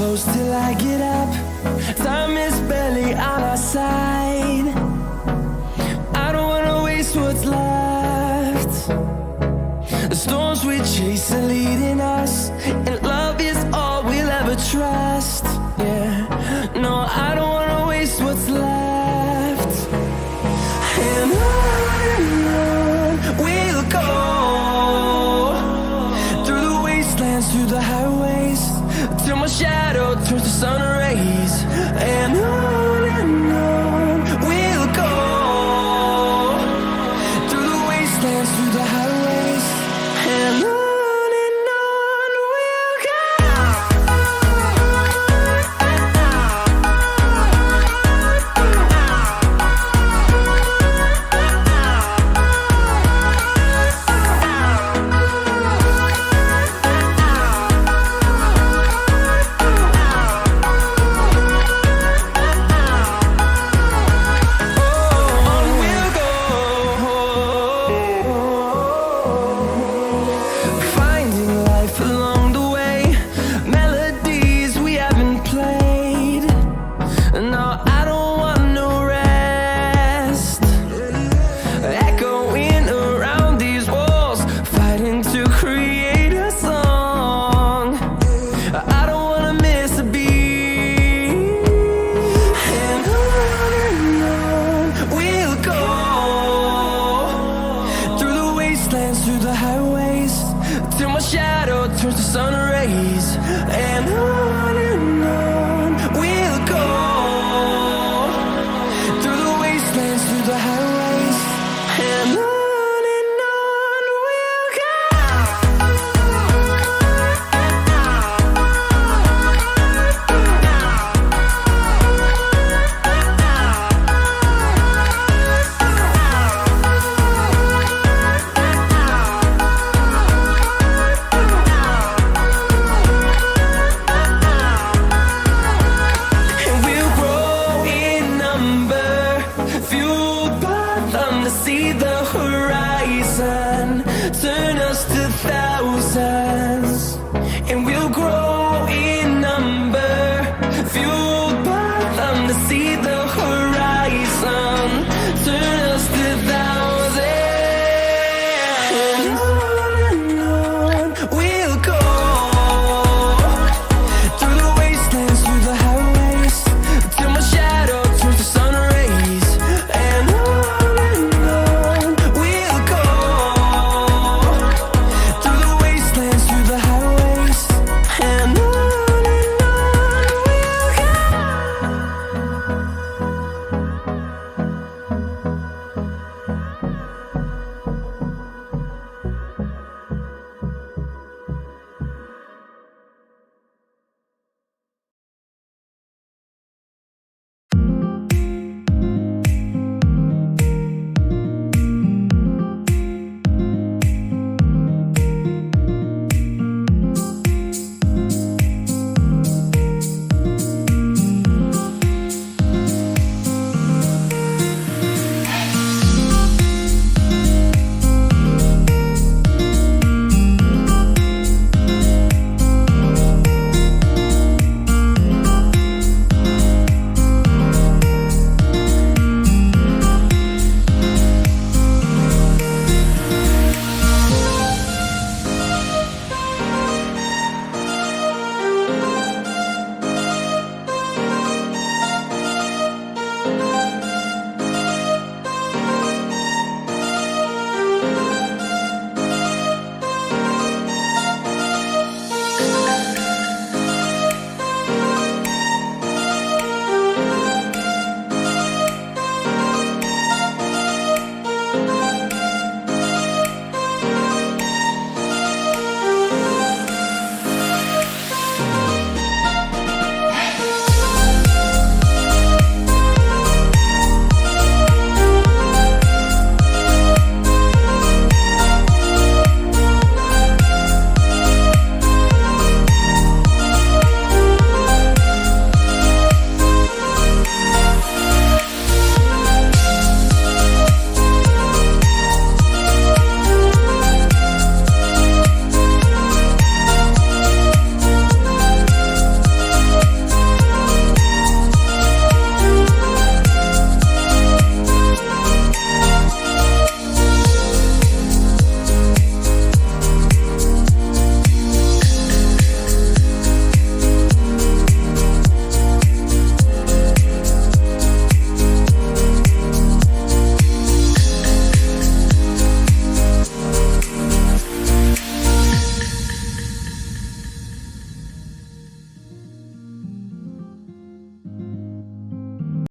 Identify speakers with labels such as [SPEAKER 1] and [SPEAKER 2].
[SPEAKER 1] close till I get up. Time is barely on our side. I don't wanna waste what's left. The storms we chase are leading us, and love is all we'll ever trust. Yeah, no, I don't wanna waste what's left. And on we'll go, through the wastelands, through the highways, till my shadow turns to sun rays. And on we'll go, through the wastelands, through the highways, and on we'll go. Through the highways, till my shadow turns to sun rays. And on we'll go, through the wastelands, through the highways, and on we'll go. See the horizon turn us to thousands, and we'll grow in number, fueled by them to see the horizon.